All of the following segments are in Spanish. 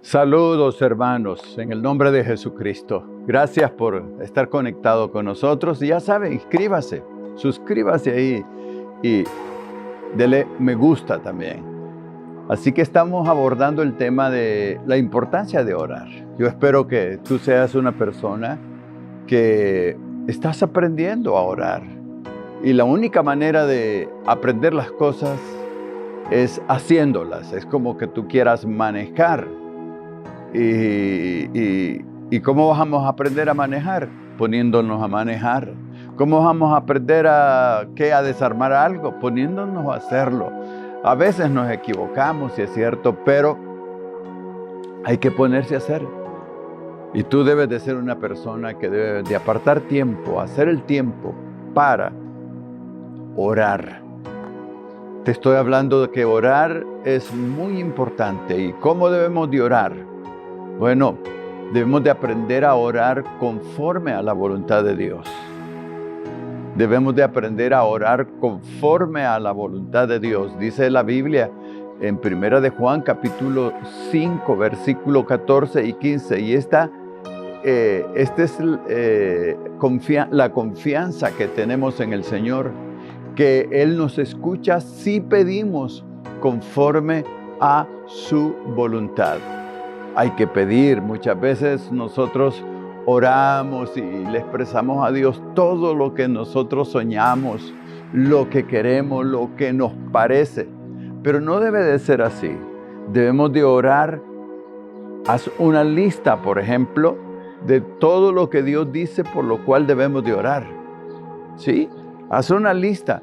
Saludos, hermanos, en el nombre de Jesucristo. Gracias por estar conectado con nosotros. Y ya saben, inscríbase, suscríbase ahí y dele me gusta también. Así que estamos abordando el tema de la importancia de orar. Yo espero que tú seas una persona que estás aprendiendo a orar. Y la única manera de aprender las cosas es haciéndolas. Es como que tú quieras manejar. ¿Y cómo vamos a aprender a manejar? Poniéndonos a manejar. ¿Cómo vamos a aprender a desarmar algo? Poniéndonos a hacerlo. A veces nos equivocamos, si es cierto, pero hay que ponerse a hacer. Y tú debes de ser una persona que debe de apartar tiempo, hacer el tiempo para orar. Te estoy hablando de que orar es muy importante. ¿Y cómo debemos de orar? Bueno, debemos de aprender a orar conforme a la voluntad de Dios. Debemos de aprender a orar conforme a la voluntad de Dios. Dice la Biblia en 1 de Juan, capítulo 5, versículo 14 y 15. Y esta es la confianza que tenemos en el Señor, que Él nos escucha si pedimos conforme a su voluntad. Hay que pedir. Muchas veces nosotros oramos y le expresamos a Dios todo lo que nosotros soñamos, lo que queremos, lo que nos parece. Pero no debe de ser así. Debemos de orar. Haz una lista, por ejemplo, de todo lo que Dios dice por lo cual debemos de orar. ¿Sí? Haz una lista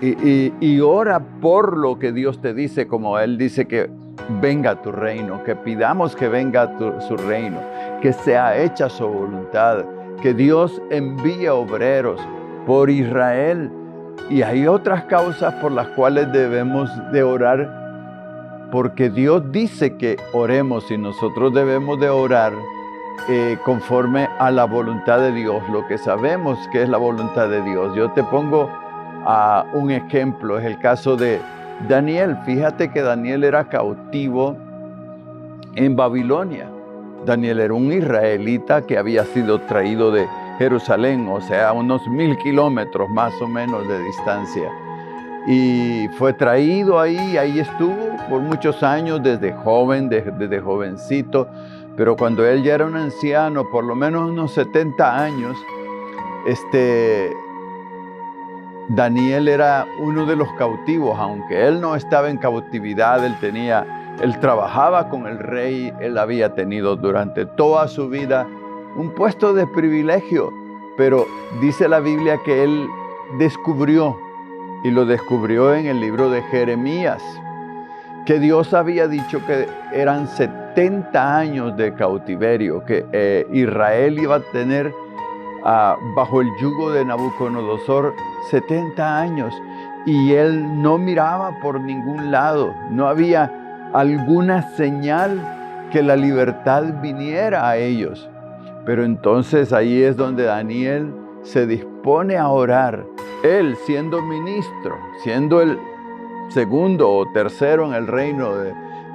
y ora por lo que Dios te dice, como Él dice que venga tu reino, que pidamos que venga su reino, que sea hecha su voluntad, que Dios envíe obreros por Israel. Y hay otras causas por las cuales debemos de orar, porque Dios dice que oremos y nosotros debemos de orar conforme a la voluntad de Dios, lo que sabemos que es la voluntad de Dios. Yo te pongo un ejemplo, es el caso de Daniel. Fíjate que Daniel era cautivo en Babilonia. Daniel era un israelita que había sido traído de Jerusalén, o sea, unos 1000 kilómetros más o menos de distancia. Y fue traído ahí estuvo por muchos años, desde joven, desde jovencito. Pero cuando él ya era un anciano, por lo menos unos 70 años, Daniel era uno de los cautivos. Aunque él no estaba en cautividad, él trabajaba con el rey. Él había tenido durante toda su vida un puesto de privilegio, pero dice la Biblia que él descubrió, y lo descubrió en el libro de Jeremías, que Dios había dicho que eran 70 años de cautiverio, que Israel iba a tener bajo el yugo de Nabucodonosor 70 años, y él no miraba por ningún lado. No había alguna señal que la libertad viniera a ellos. Pero entonces ahí es donde Daniel se dispone a orar. Él, siendo ministro, siendo el segundo o tercero en el reino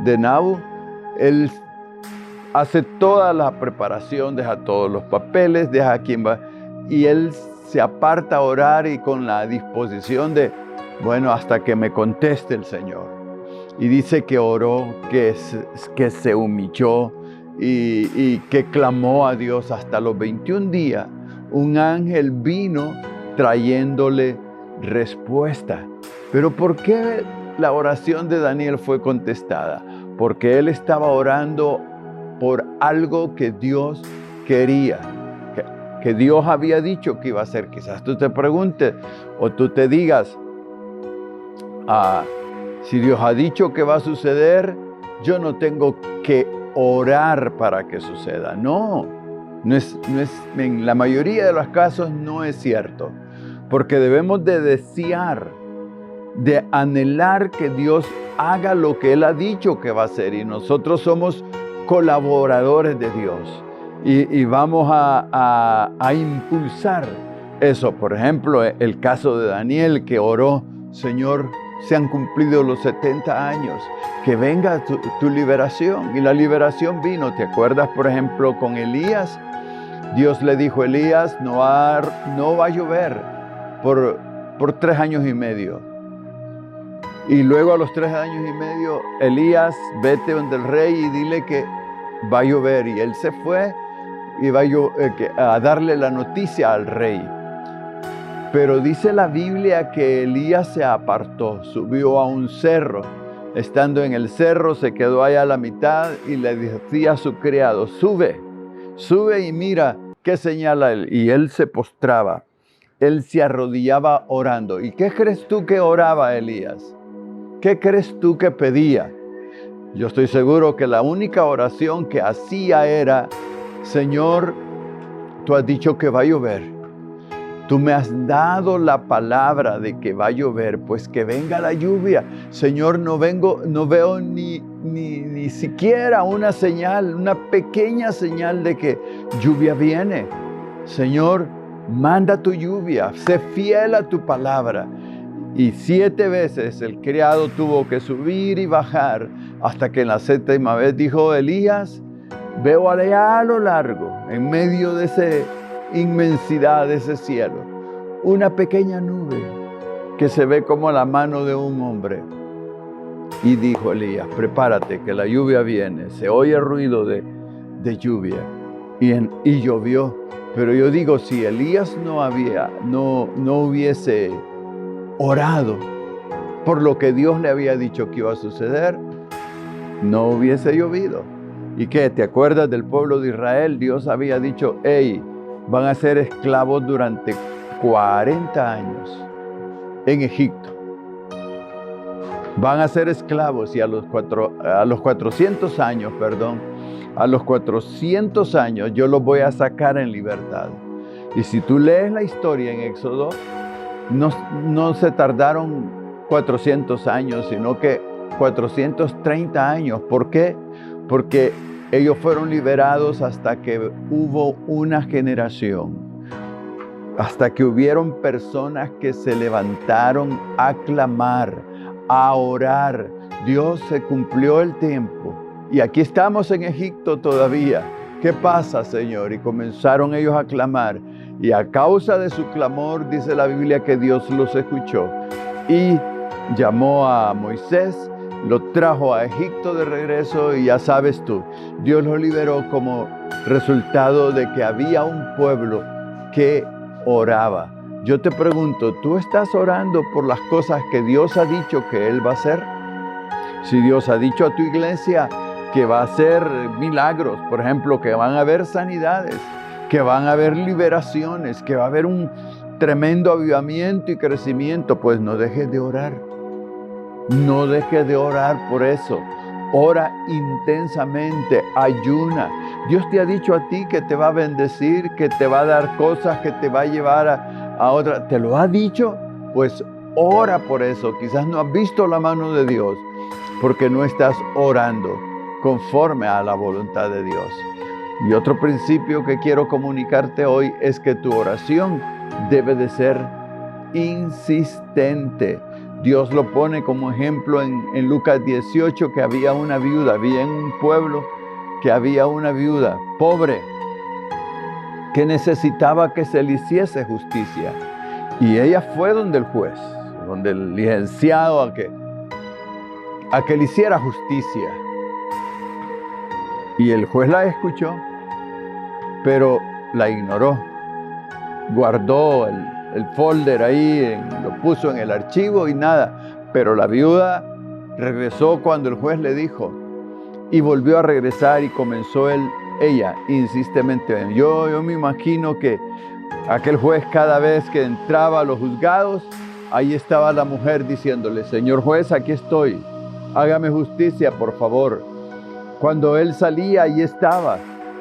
de Nabu, él hace toda la preparación, deja todos los papeles, deja a quien va, y él se aparta a orar, y con la disposición de, bueno, hasta que me conteste el Señor. Y dice que oró, que se humilló y que clamó a Dios hasta los 21 días. Un ángel vino trayéndole respuesta. Pero ¿por qué la oración de Daniel fue contestada? Porque él estaba orando por algo que Dios quería, que Dios había dicho que iba a hacer. Quizás tú te preguntes o tú te digas, si Dios ha dicho que va a suceder, yo no tengo que orar para que suceda. No es, en la mayoría de los casos no es cierto, porque debemos de desear, de anhelar que Dios haga lo que Él ha dicho que va a hacer, y nosotros somos colaboradores de Dios, y vamos a impulsar eso. Por ejemplo, el caso de Daniel, que oró, Señor, se han cumplido los 70 años, que venga tu liberación. Y la liberación vino. ¿Te acuerdas, por ejemplo, con Elías? Dios le dijo a Elías, no va a llover por 3 años y medio. Y luego a los 3 años y medio, Elías, vete donde el rey y dile que va a llover. Y él se fue y va a darle la noticia al rey. Pero dice la Biblia que Elías se apartó, subió a un cerro. Estando en el cerro, se quedó allá a la mitad y le decía a su criado, sube y mira qué señala él. Y él se postraba, él se arrodillaba orando. ¿Y qué crees tú que oraba Elías? ¿Qué crees tú que pedía? Yo estoy seguro que la única oración que hacía era, Señor, tú has dicho que va a llover. Tú me has dado la palabra de que va a llover, pues que venga la lluvia. Señor, no veo ni siquiera una señal, una pequeña señal de que lluvia viene. Señor, manda tu lluvia, sé fiel a tu palabra. Y 7 veces el criado tuvo que subir y bajar, hasta que en la 7ª vez dijo, Elías, veo allá a lo largo, en medio de esa inmensidad de ese cielo, una pequeña nube que se ve como la mano de un hombre. Y dijo Elías, prepárate que la lluvia viene. Se oye el ruido de lluvia y llovió. Pero yo digo, si Elías no hubiese orado por lo que Dios le había dicho que iba a suceder, no hubiese llovido. ¿Y qué? ¿Te acuerdas del pueblo de Israel? Dios había dicho, van a ser esclavos durante 40 años en Egipto. Van a ser esclavos y a los 400 años yo los voy a sacar en libertad. Y si tú lees la historia en Éxodo, no se tardaron 400 años, sino que 430 años. ¿Por qué? Porque ellos fueron liberados hasta que hubo una generación, hasta que hubieron personas que se levantaron a clamar, a orar. Dios, se cumplió el tiempo y aquí estamos en Egipto todavía. ¿Qué pasa, Señor? Y comenzaron ellos a clamar. Y a causa de su clamor, dice la Biblia que Dios los escuchó y llamó a Moisés, lo trajo a Egipto de regreso y ya sabes tú, Dios lo liberó como resultado de que había un pueblo que oraba. Yo te pregunto, ¿tú estás orando por las cosas que Dios ha dicho que Él va a hacer? Si Dios ha dicho a tu iglesia que va a hacer milagros, por ejemplo, que van a haber sanidades, que van a haber liberaciones, que va a haber un tremendo avivamiento y crecimiento, pues no dejes de orar. No dejes de orar por eso. Ora intensamente, ayuna. Dios te ha dicho a ti que te va a bendecir, que te va a dar cosas, que te va a llevar a otra. ¿Te lo ha dicho? Pues ora por eso. Quizás no has visto la mano de Dios porque no estás orando conforme a la voluntad de Dios. Y otro principio que quiero comunicarte hoy es que tu oración debe de ser insistente. Dios lo pone como ejemplo en Lucas 18, que había una viuda, había en un pueblo que había una viuda pobre que necesitaba que se le hiciese justicia. Y ella fue donde el juez, donde el licenciado a que le hiciera justicia. Y el juez la escuchó, pero la ignoró. Guardó el folder ahí, lo puso en el archivo y nada. Pero la viuda regresó cuando el juez le dijo y volvió a regresar y comenzó ella insistentemente. Yo me imagino que aquel juez, cada vez que entraba a los juzgados, ahí estaba la mujer diciéndole, señor juez, aquí estoy, hágame justicia, por favor. Cuando él salía, ahí estaba.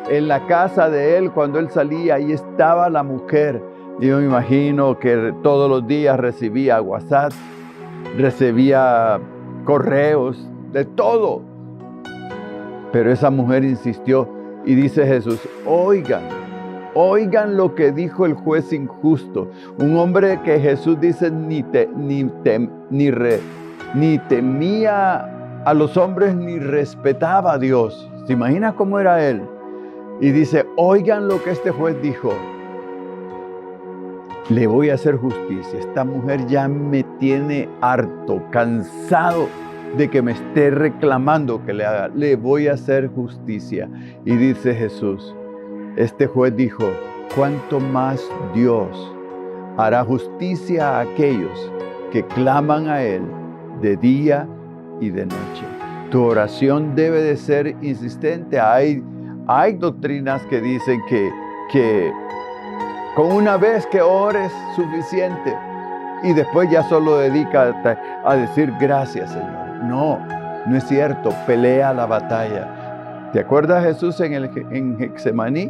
En la casa de él, cuando él salía, ahí estaba la mujer. Yo me imagino que todos los días recibía WhatsApp, recibía correos, de todo. Pero esa mujer insistió y dice Jesús, oigan lo que dijo el juez injusto. Un hombre que Jesús dice ni temía a los hombres, ni respetaba a Dios. ¿Se imagina cómo era él? Y dice, oigan lo que este juez dijo. Le voy a hacer justicia. Esta mujer ya me tiene harto, cansado de que me esté reclamando que le haga. Le voy a hacer justicia. Y dice Jesús, este juez dijo, ¿cuánto más Dios hará justicia a aquellos que claman a Él de día y de noche? Tu oración debe de ser insistente. Hay doctrinas que dicen que con una vez que ores suficiente y después ya solo dedícate a decir gracias, Señor. No es cierto. Pelea la batalla. ¿Te acuerdas Jesús en Getsemaní?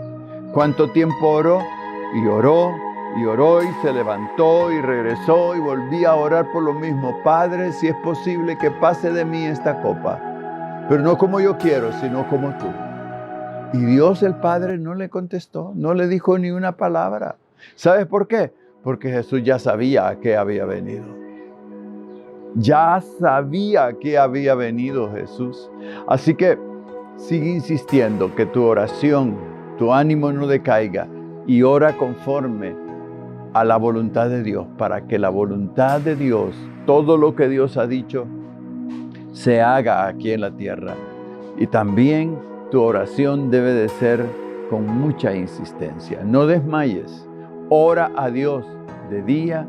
¿Cuánto tiempo oró? Y oró, y se levantó y regresó y volvía a orar por lo mismo. Padre, si es posible que pase de mí esta copa, pero no como yo quiero, sino como tú. Y Dios el Padre no le contestó, no le dijo ni una palabra. ¿Sabes por qué? Porque Jesús ya sabía a qué había venido. Ya sabía a qué había venido Jesús. Así que sigue insistiendo que tu oración, tu ánimo no decaiga y ora conforme a la voluntad de Dios, para que la voluntad de Dios, todo lo que Dios ha dicho, se haga aquí en la tierra. Y también tu oración debe de ser con mucha insistencia. No desmayes. Ora a Dios de día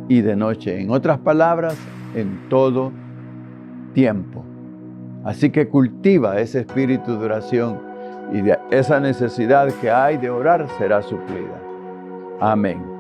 y de noche. En otras palabras, en todo tiempo. Así que cultiva ese espíritu de oración y de esa necesidad que hay de orar será suplida. Amén.